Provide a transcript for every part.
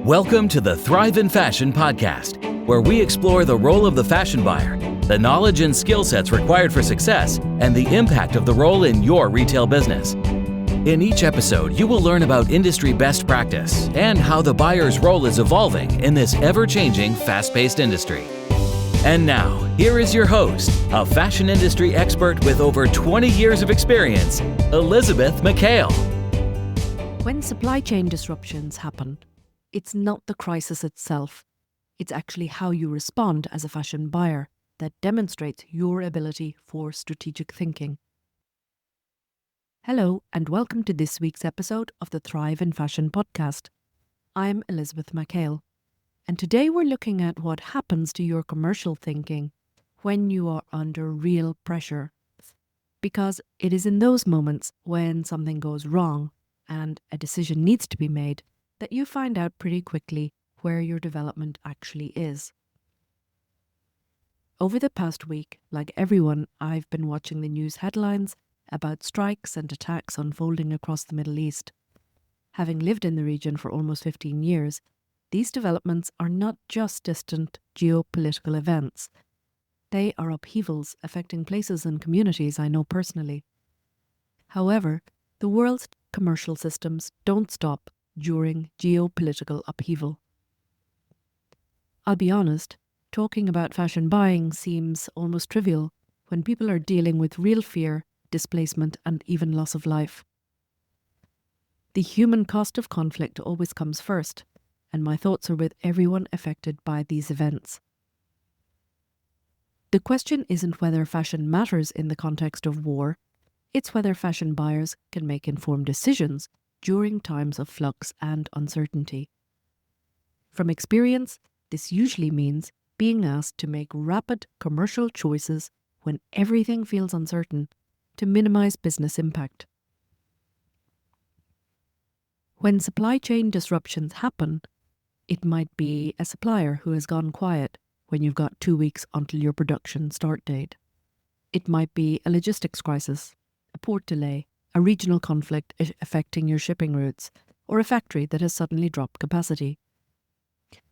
Welcome to the Thrive in Fashion podcast, where we explore the role of the fashion buyer, the knowledge and skill sets required for success, and the impact of the role in your retail business. In each episode, you will learn about industry best practice and how the buyer's role is evolving in this ever-changing, fast-paced industry. And now, here is your host, a fashion industry expert with over 20 years of experience, Elisabeth Mac Hale. When supply chain disruptions happen, it's not the crisis itself. It's actually how you respond as a fashion buyer that demonstrates your ability for strategic thinking. Hello, and welcome to this week's episode of the Thrive in Fashion podcast. I'm Elisabeth Mac Hale, and today we're looking at what happens to your commercial thinking when you are under real pressure. Because it is in those moments when something goes wrong and a decision needs to be made that you find out pretty quickly where your development actually is. Over the past week, like everyone, I've been watching the news headlines about strikes and attacks unfolding across the Middle East. Having lived in the region for almost 15 years, these developments are not just distant geopolitical events. They are upheavals affecting places and communities I know personally. However, the world's commercial systems don't stop during geopolitical upheaval. I'll be honest, talking about fashion buying seems almost trivial when people are dealing with real fear, displacement, and even loss of life. The human cost of conflict always comes first, and my thoughts are with everyone affected by these events. The question isn't whether fashion matters in the context of war, it's whether fashion buyers can make informed decisions during times of flux and uncertainty. From experience, this usually means being asked to make rapid commercial choices when everything feels uncertain to minimize business impact. When supply chain disruptions happen, it might be a supplier who has gone quiet when you've got 2 weeks until your production start date. It might be a logistics crisis, a port delay, a regional conflict affecting your shipping routes, or a factory that has suddenly dropped capacity.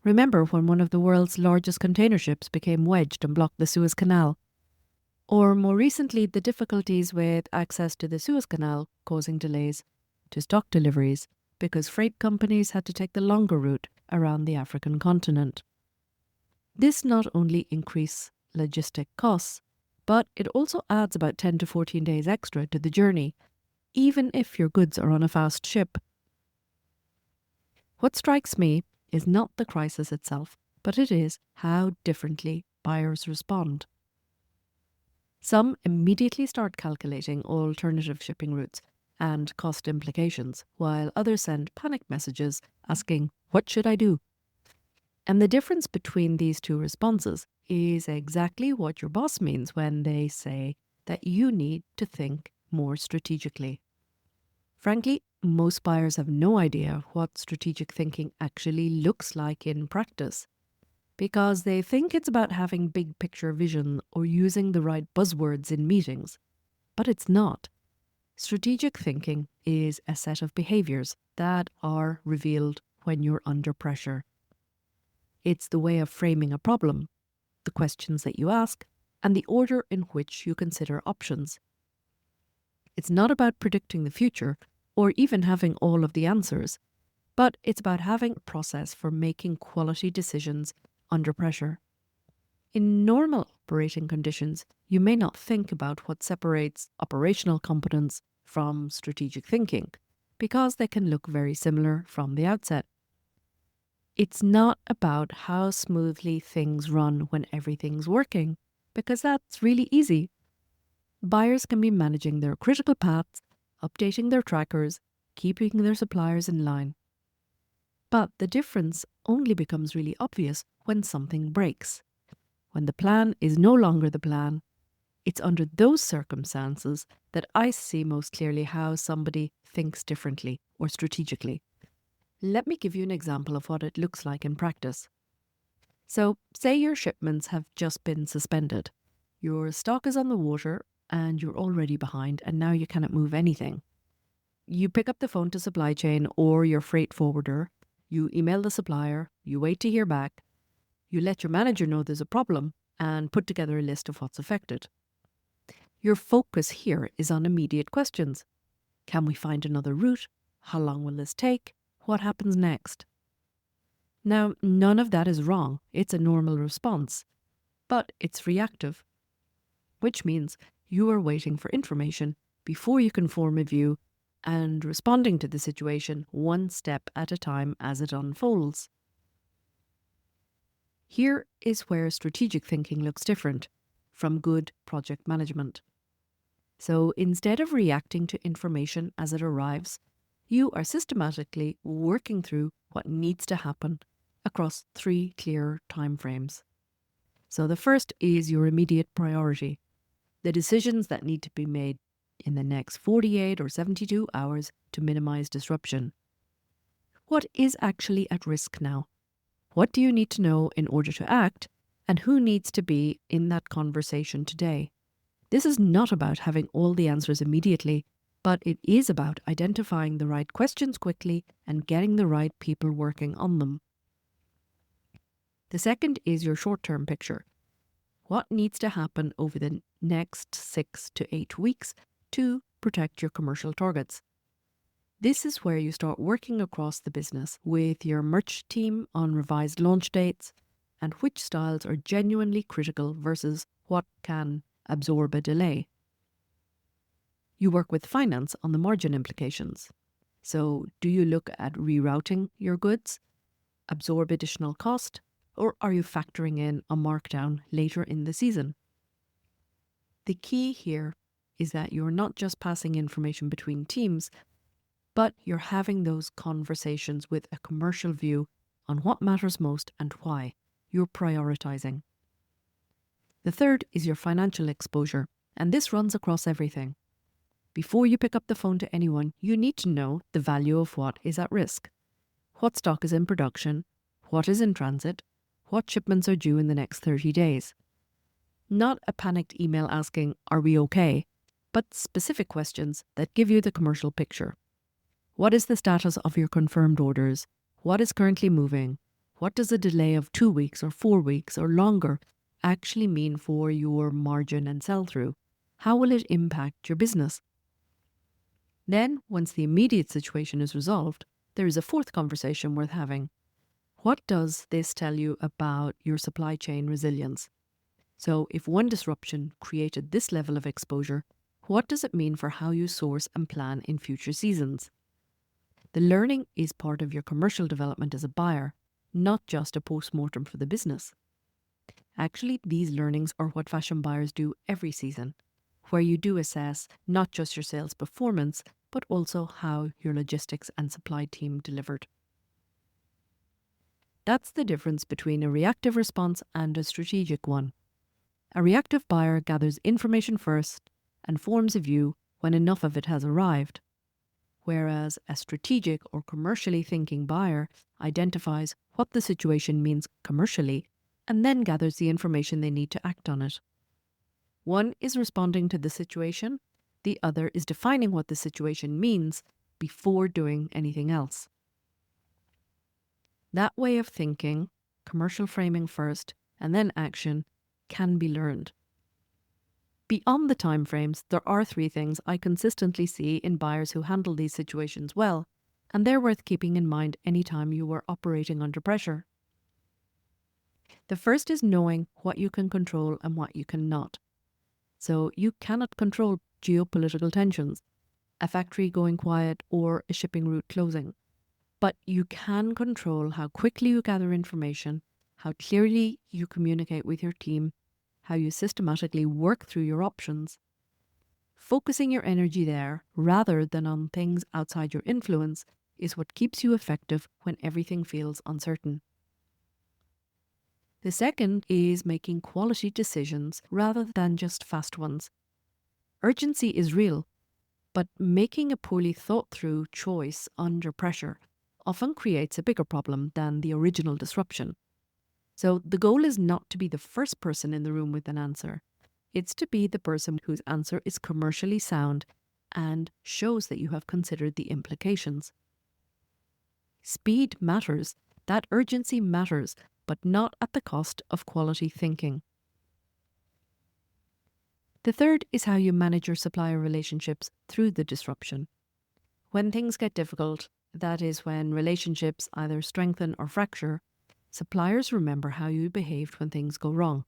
Remember when one of the world's largest container ships became wedged and blocked the Suez Canal? Or more recently, the difficulties with access to the Suez Canal causing delays to stock deliveries because freight companies had to take the longer route around the African continent. This not only increases logistic costs, but it also adds about 10 to 14 days extra to the journey, even if your goods are on a fast ship. What strikes me is not the crisis itself, but it is how differently buyers respond. Some immediately start calculating alternative shipping routes and cost implications, while others send panic messages asking, "What should I do?" And the difference between these two responses is exactly what your boss means when they say that you need to think more strategically. Frankly, most buyers have no idea what strategic thinking actually looks like in practice, because they think it's about having big picture vision or using the right buzzwords in meetings. But it's not. Strategic thinking is a set of behaviours that are revealed when you're under pressure. It's the way of framing a problem, the questions that you ask, and the order in which you consider options. It's not about predicting the future or even having all of the answers, but it's about having a process for making quality decisions under pressure. In normal operating conditions, you may not think about what separates operational competence from strategic thinking, because they can look very similar from the outset. It's not about how smoothly things run when everything's working, because that's really easy. Buyers can be managing their critical paths, updating their trackers, keeping their suppliers in line. But the difference only becomes really obvious when something breaks. When the plan is no longer the plan, it's under those circumstances that I see most clearly how somebody thinks differently or strategically. Let me give you an example of what it looks like in practice. So, say your shipments have just been suspended. Your stock is on the water and you're already behind, and now you cannot move anything. You pick up the phone to supply chain or your freight forwarder. You email the supplier, you wait to hear back, you let your manager know there's a problem, and put together a list of what's affected. Your focus here is on immediate questions. Can we find another route? How long will this take? What happens next? Now, none of that is wrong. It's a normal response. But it's reactive, which means you are waiting for information before you can form a view and responding to the situation one step at a time as it unfolds. Here is where strategic thinking looks different from good project management. So instead of reacting to information as it arrives, you are systematically working through what needs to happen across 3 clear timeframes. So the first is your immediate priority, the decisions that need to be made in the next 48 or 72 hours to minimize disruption. What is actually at risk now? What do you need to know in order to act? And who needs to be in that conversation today? This is not about having all the answers immediately, but it is about identifying the right questions quickly and getting the right people working on them. The second is your short-term picture. What needs to happen over the next 6 to 8 weeks to protect your commercial targets? This is where you start working across the business with your merch team on revised launch dates and which styles are genuinely critical versus what can absorb a delay. You work with finance on the margin implications. So, do you look at rerouting your goods, absorb additional cost, or are you factoring in a markdown later in the season? The key here is that you're not just passing information between teams, but you're having those conversations with a commercial view on what matters most and why. You're prioritizing. The third is your financial exposure, and this runs across everything. Before you pick up the phone to anyone, you need to know the value of what is at risk. What stock is in production? What is in transit? What shipments are due in the next 30 days? Not a panicked email asking, "Are we okay?" but specific questions that give you the commercial picture. What is the status of your confirmed orders? What is currently moving? What does a delay of 2 weeks or 4 weeks or longer actually mean for your margin and sell-through? How will it impact your business? Then, once the immediate situation is resolved, there is a fourth conversation worth having. What does this tell you about your supply chain resilience? So, if one disruption created this level of exposure, what does it mean for how you source and plan in future seasons? The learning is part of your commercial development as a buyer, not just a post-mortem for the business. Actually, these learnings are what fashion buyers do every season, where you do assess not just your sales performance, but also how your logistics and supply team delivered. That's the difference between a reactive response and a strategic one. A reactive buyer gathers information first and forms a view when enough of it has arrived, whereas a strategic or commercially thinking buyer identifies what the situation means commercially and then gathers the information they need to act on it. One is responding to the situation, the other is defining what the situation means before doing anything else. That way of thinking, commercial framing first and then action, can be learned. Beyond the timeframes, there are 3 things I consistently see in buyers who handle these situations well, and they're worth keeping in mind anytime you are operating under pressure. The first is knowing what you can control and what you cannot. So you cannot control geopolitical tensions, a factory going quiet, or a shipping route closing. But you can control how quickly you gather information, how clearly you communicate with your team, how you systematically work through your options. Focusing your energy there rather than on things outside your influence is what keeps you effective when everything feels uncertain. The second is making quality decisions rather than just fast ones. Urgency is real, but making a poorly thought through choice under pressure often creates a bigger problem than the original disruption. So the goal is not to be the first person in the room with an answer. It's to be the person whose answer is commercially sound and shows that you have considered the implications. Speed matters, that urgency matters, but not at the cost of quality thinking. The third is how you manage your supplier relationships through the disruption. When things get difficult, that is when relationships either strengthen or fracture, suppliers remember how you behaved when things go wrong.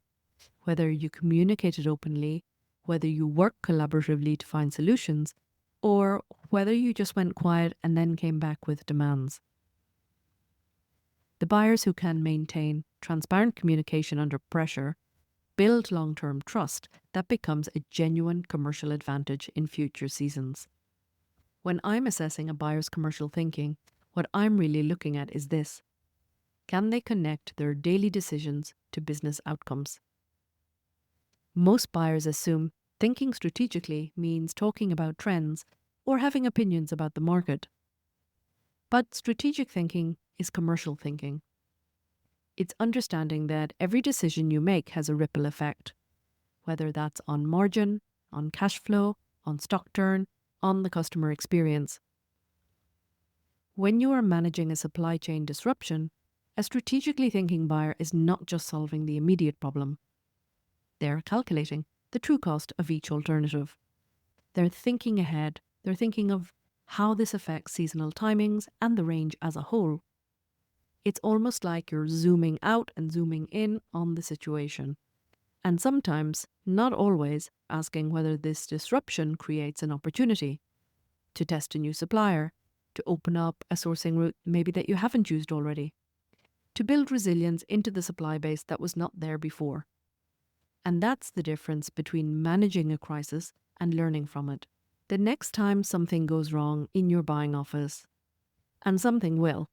Whether you communicated openly, whether you worked collaboratively to find solutions, or whether you just went quiet and then came back with demands. The buyers who can maintain transparent communication under pressure build long-term trust that becomes a genuine commercial advantage in future seasons. When I'm assessing a buyer's commercial thinking, what I'm really looking at is this. Can they connect their daily decisions to business outcomes? Most buyers assume thinking strategically means talking about trends or having opinions about the market. But strategic thinking is commercial thinking. It's understanding that every decision you make has a ripple effect, whether that's on margin, on cash flow, on stock turn, on the customer experience. When you are managing a supply chain disruption, a strategically thinking buyer is not just solving the immediate problem. They're calculating the true cost of each alternative. They're thinking ahead. They're thinking of how this affects seasonal timings and the range as a whole. It's almost like you're zooming out and zooming in on the situation. And sometimes, not always, asking whether this disruption creates an opportunity to test a new supplier, to open up a sourcing route maybe that you haven't used already, to build resilience into the supply base that was not there before. And that's the difference between managing a crisis and learning from it. The next time something goes wrong in your buying office, and something will,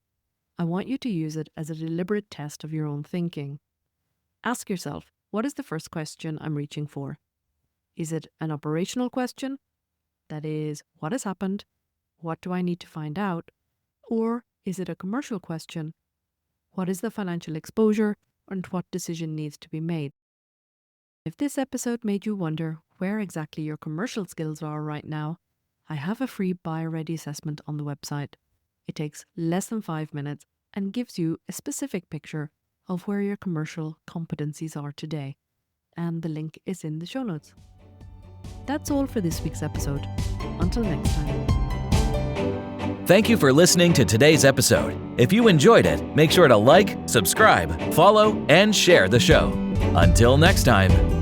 I want you to use it as a deliberate test of your own thinking. Ask yourself, what is the first question I'm reaching for? Is it an operational question? That is, what has happened? What do I need to find out? Or is it a commercial question? What is the financial exposure and what decision needs to be made? If this episode made you wonder where exactly your commercial skills are right now, I have a free buyer-ready assessment on the website. It takes less than 5 minutes and gives you a specific picture of where your commercial competencies are today. And the link is in the show notes. That's all for this week's episode. Until next time. Thank you for listening to today's episode. If you enjoyed it, make sure to like, subscribe, follow, and share the show. Until next time.